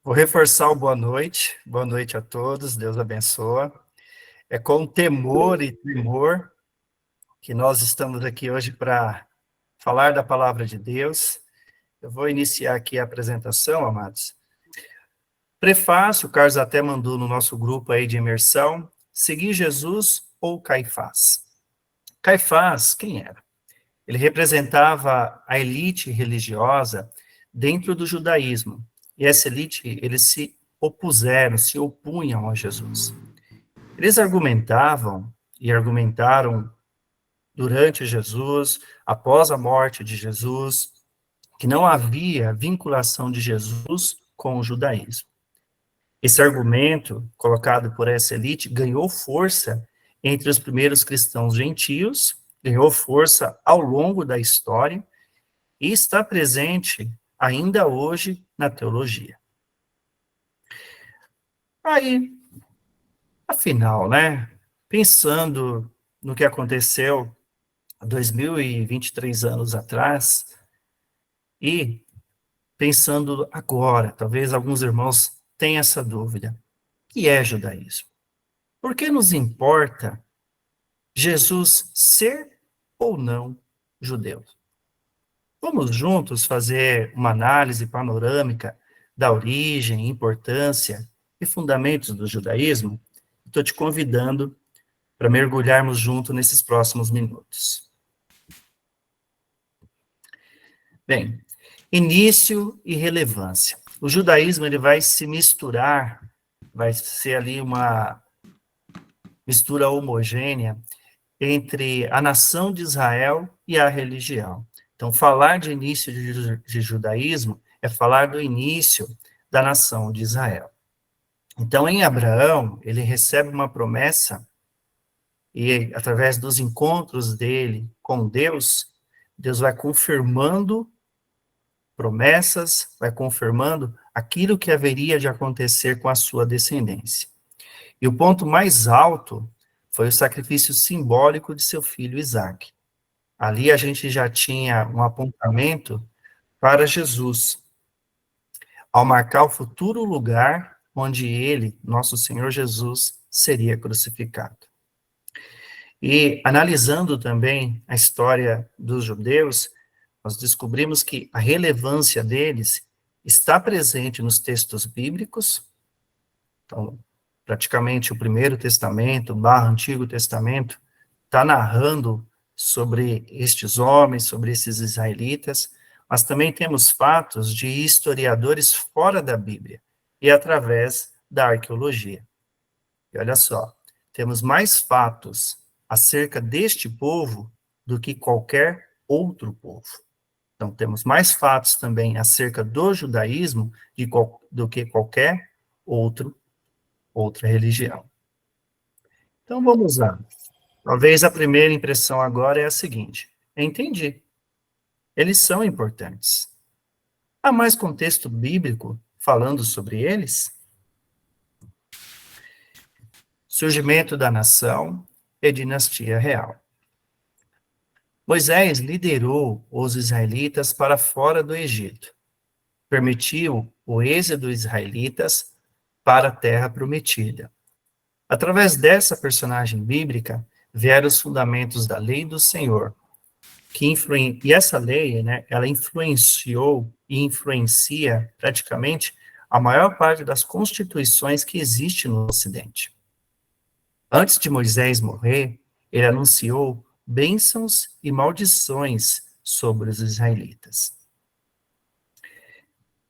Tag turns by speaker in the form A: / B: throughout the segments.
A: Vou reforçar o boa noite a todos, Deus abençoe. É com temor e tremor que nós estamos aqui hoje para falar da palavra de Deus. Eu vou iniciar aqui a apresentação, amados. Prefácio, o Carlos até mandou no nosso grupo aí de imersão, seguir Jesus ou Caifás? Caifás, quem era? Ele representava a elite religiosa dentro do judaísmo. E essa elite, eles se opuseram, se opunham a Jesus. Eles argumentavam e argumentaram durante Jesus, após a morte de Jesus, que não havia vinculação de Jesus com o judaísmo. Esse argumento, colocado por essa elite, ganhou força entre os primeiros cristãos gentios, ganhou força ao longo da história e está presente ainda hoje na teologia. Aí, afinal, né, pensando no que aconteceu há 2023 anos atrás, e pensando agora, talvez alguns irmãos tenham essa dúvida, o que é judaísmo? Por que nos importa Jesus ser ou não judeu? Vamos juntos fazer uma análise panorâmica da origem, importância e fundamentos do judaísmo? Estou te convidando para mergulharmos junto nesses próximos minutos. Bem, início e relevância. O judaísmo ele vai se misturar, vai ser ali uma mistura homogênea entre a nação de Israel e a religião. Então, falar de início de judaísmo é falar do início da nação de Israel. Então, em Abraão, ele recebe uma promessa e, através dos encontros dele com Deus, Deus vai confirmando promessas, vai confirmando aquilo que haveria de acontecer com a sua descendência. E o ponto mais alto foi o sacrifício simbólico de seu filho Isaque. Ali a gente já tinha um apontamento para Jesus, ao marcar o futuro lugar onde ele, nosso Senhor Jesus, seria crucificado. E analisando também a história dos judeus, nós descobrimos que a relevância deles está presente nos textos bíblicos. Então, praticamente o Primeiro Testamento, Antigo Testamento, está narrando sobre estes homens, sobre esses israelitas, mas também temos fatos de historiadores fora da Bíblia e através da arqueologia. E olha só, temos mais fatos acerca deste povo do que qualquer outro povo. Então, temos mais fatos também acerca do judaísmo do que qualquer outra religião. Então, vamos lá. Talvez a primeira impressão agora é a seguinte: entendi. Eles são importantes. Há mais contexto bíblico falando sobre eles? Surgimento da nação e dinastia real. Moisés liderou os israelitas para fora do Egito. Permitiu o êxodo dos israelitas para a terra prometida. Através dessa personagem bíblica, vieram os fundamentos da lei do Senhor, e essa lei, né, ela influenciou e influencia praticamente a maior parte das constituições que existem no Ocidente. Antes de Moisés morrer, ele anunciou bênçãos e maldições sobre os israelitas.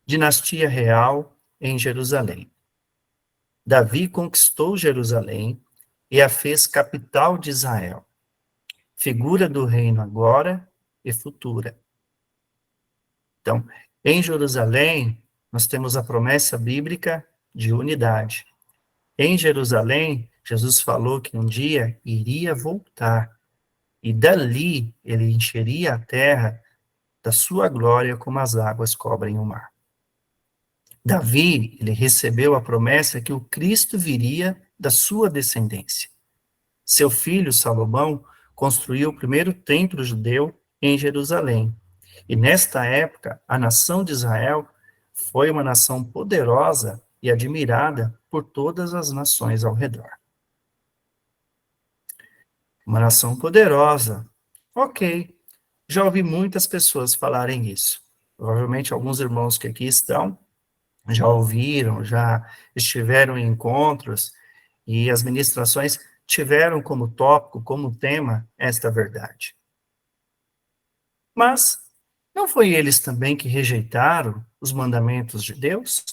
A: Dinastia real em Jerusalém. Davi conquistou Jerusalém e a fez capital de Israel, figura do reino agora e futura. Então, em Jerusalém, nós temos a promessa bíblica de unidade. Em Jerusalém, Jesus falou que um dia iria voltar, e dali ele encheria a terra da sua glória como as águas cobrem o mar. Davi, ele recebeu a promessa que o Cristo viria da sua descendência. Seu filho, Salomão, construiu o primeiro templo judeu em Jerusalém. E nesta época, a nação de Israel Foi uma nação poderosa e admirada por todas as nações ao redor. Uma nação poderosa. Ok, já ouvi muitas pessoas falarem isso. Provavelmente alguns irmãos que aqui estão já ouviram, já estiveram em encontros e as ministrações tiveram como tópico, como tema, esta verdade. Mas não foi eles também que rejeitaram os mandamentos de Deus?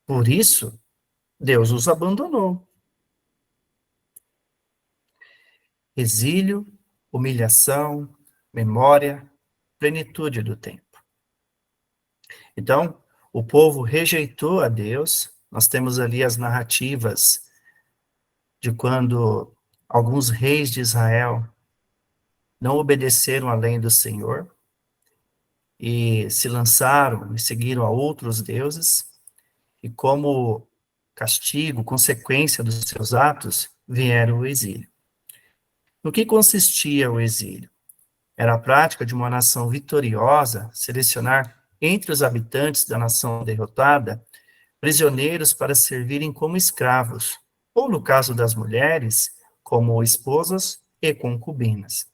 A: Por isso, Deus os abandonou. Exílio, humilhação, memória, plenitude do tempo. Então, o povo rejeitou a Deus. Nós temos ali as narrativas de quando alguns reis de Israel não obedeceram à lei do Senhor e se lançaram e seguiram a outros deuses, e como castigo, consequência dos seus atos, vieram o exílio. No que consistia o exílio? Era a prática de uma nação vitoriosa selecionar entre os habitantes da nação derrotada prisioneiros para servirem como escravos, ou no caso das mulheres, como esposas e concubinas.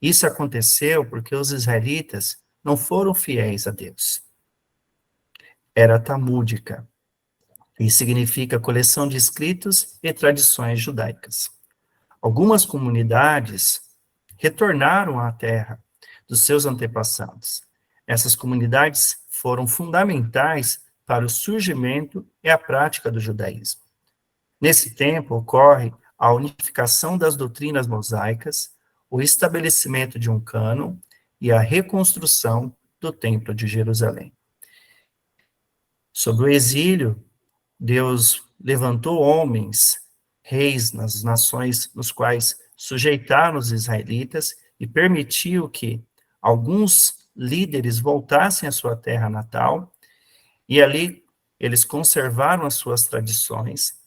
A: Isso aconteceu porque os israelitas não foram fiéis a Deus. Era talmúdica, e significa coleção de escritos e tradições judaicas. Algumas comunidades retornaram à terra dos seus antepassados. Essas comunidades foram fundamentais para o surgimento e a prática do judaísmo. Nesse tempo ocorre a unificação das doutrinas mosaicas, o estabelecimento de um cânon e a reconstrução do Templo de Jerusalém. Sobre o exílio, Deus levantou homens, reis nas nações nos quais sujeitaram os israelitas e permitiu que alguns líderes voltassem à sua terra natal, e ali eles conservaram as suas tradições,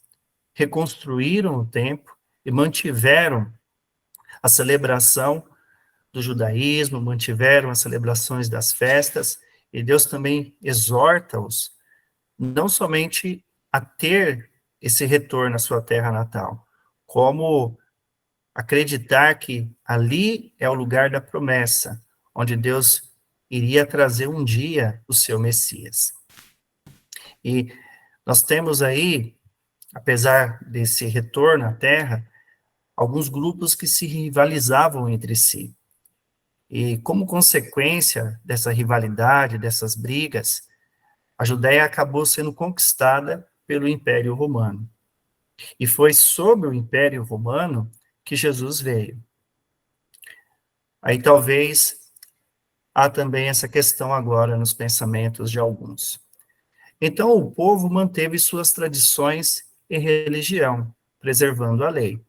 A: reconstruíram o templo e mantiveram a celebração do judaísmo, mantiveram as celebrações das festas, e Deus também exorta-os não somente a ter esse retorno à sua terra natal, como acreditar que ali é o lugar da promessa, onde Deus iria trazer um dia o seu Messias. E nós temos aí, apesar desse retorno à terra, alguns grupos que se rivalizavam entre si. E como consequência dessa rivalidade, dessas brigas, a Judéia acabou sendo conquistada pelo Império Romano. E foi sob o Império Romano que Jesus veio. Aí talvez há também essa questão agora nos pensamentos de alguns. Então o povo manteve suas tradições e religião, preservando a lei.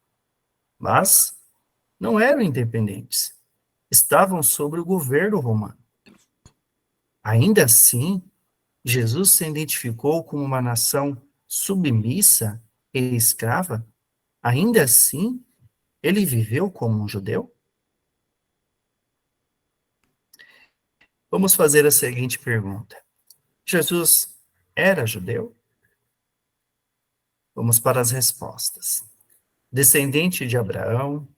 A: Mas não eram independentes. Estavam sob o governo romano. Ainda assim, Jesus se identificou como uma nação submissa e escrava? Ainda assim, ele viveu como um judeu? Vamos fazer a seguinte pergunta: Jesus era judeu? Vamos para as respostas. Descendente de Abraão,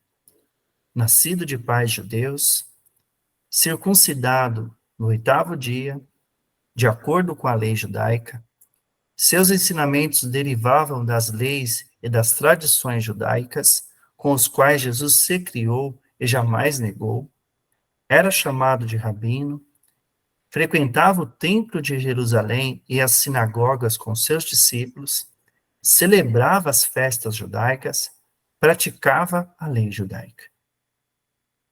A: nascido de pais judeus, circuncidado no 8º dia, de acordo com a lei judaica, seus ensinamentos derivavam das leis e das tradições judaicas, com os quais Jesus se criou e jamais negou, era chamado de rabino, frequentava o templo de Jerusalém e as sinagogas com seus discípulos, celebrava as festas judaicas, praticava a lei judaica.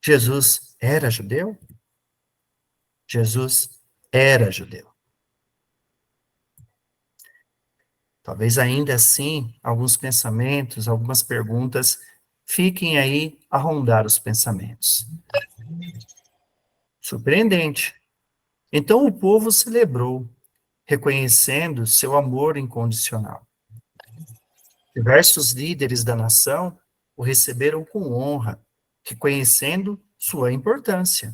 A: Jesus era judeu? Jesus era judeu. Talvez ainda assim, alguns pensamentos, algumas perguntas fiquem aí a rondar os pensamentos. Surpreendente. Então o povo celebrou, reconhecendo seu amor incondicional. Diversos líderes da nação o receberam com honra, reconhecendo sua importância.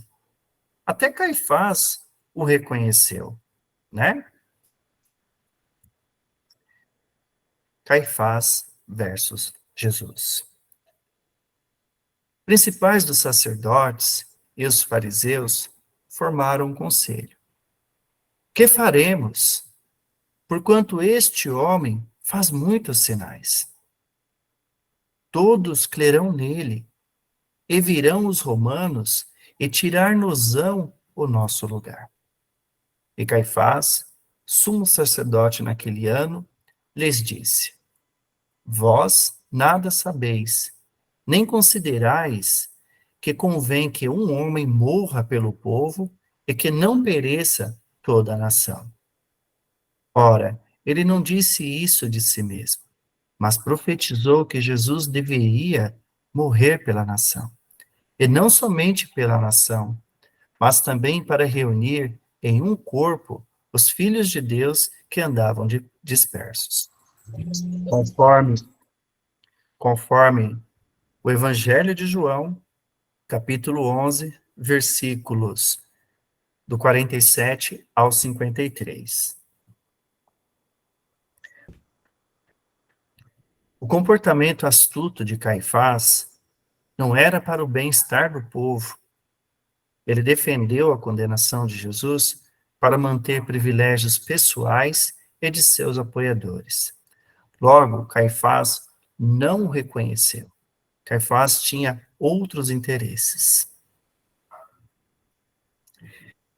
A: Até Caifás o reconheceu, né? Caifás versus Jesus. Principais dos sacerdotes e os fariseus formaram um conselho. Que faremos? Porquanto este homem faz muitos sinais. Todos crerão nele, e virão os romanos e tirar-nos-ão o nosso lugar. E Caifás, sumo sacerdote naquele ano, lhes disse: Vós nada sabeis, nem considerais que convém que um homem morra pelo povo e que não pereça toda a nação. Ora, ele não disse isso de si mesmo, mas profetizou que Jesus deveria morrer pela nação. E não somente pela nação, mas também para reunir em um corpo os filhos de Deus que andavam dispersos. Conforme o Evangelho de João, capítulo 11, versículos do 47 ao 53. O comportamento astuto de Caifás não era para o bem-estar do povo. Ele defendeu a condenação de Jesus para manter privilégios pessoais e de seus apoiadores. Logo, Caifás não o reconheceu. Caifás tinha outros interesses.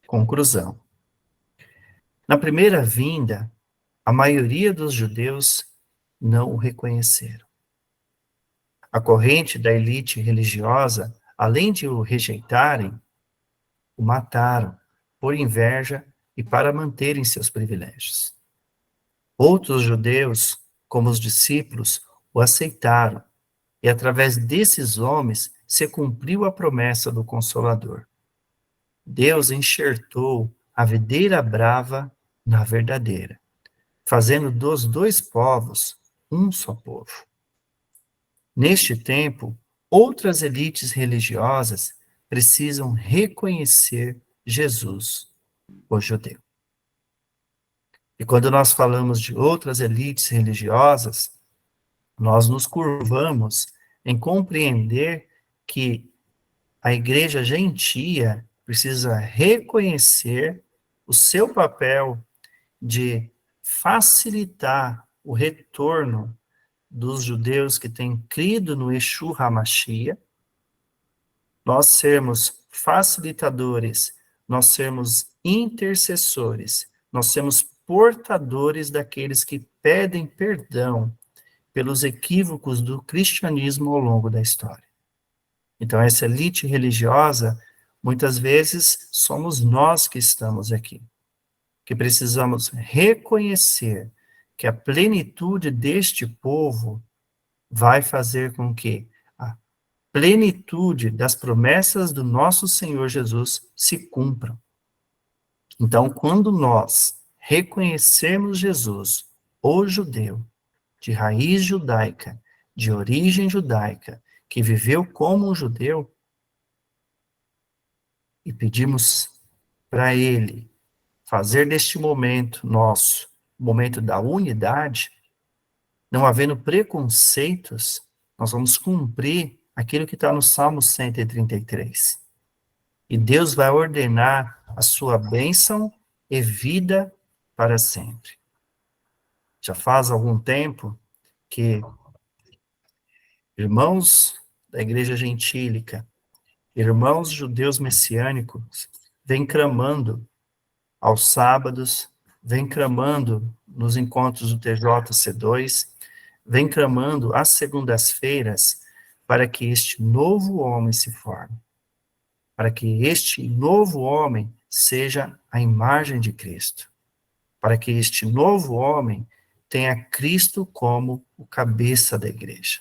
A: Conclusão. Na primeira vinda, a maioria dos judeus não o reconheceram. A corrente da elite religiosa, além de o rejeitarem, o mataram por inveja e para manterem seus privilégios. Outros judeus, como os discípulos, o aceitaram, e através desses homens se cumpriu a promessa do Consolador. Deus enxertou a videira brava na verdadeira, fazendo dos dois povos um só povo. Neste tempo, outras elites religiosas precisam reconhecer Jesus, o judeu. E quando nós falamos de outras elites religiosas, nós nos curvamos em compreender que a igreja gentia precisa reconhecer o seu papel de facilitar o retorno dos judeus que têm crido no Yeshua HaMashiach, nós sermos facilitadores, nós sermos intercessores, nós sermos portadores daqueles que pedem perdão pelos equívocos do cristianismo ao longo da história. Então, essa elite religiosa, muitas vezes, somos nós que estamos aqui, que precisamos reconhecer que a plenitude deste povo vai fazer com que a plenitude das promessas do nosso Senhor Jesus se cumpram. Então, quando nós reconhecermos Jesus, o judeu, de raiz judaica, de origem judaica, que viveu como um judeu, e pedimos para ele fazer deste momento nosso, momento da unidade, não havendo preconceitos, nós vamos cumprir aquilo que está no Salmo 133. E Deus vai ordenar a sua bênção e vida para sempre. Já faz algum tempo que irmãos da igreja gentílica, irmãos judeus messiânicos, vêm clamando aos sábados, vêm clamando nos encontros do TJC2, vêm clamando às segundas-feiras para que este novo homem se forme, para que este novo homem seja a imagem de Cristo, para que este novo homem tenha Cristo como o cabeça da igreja.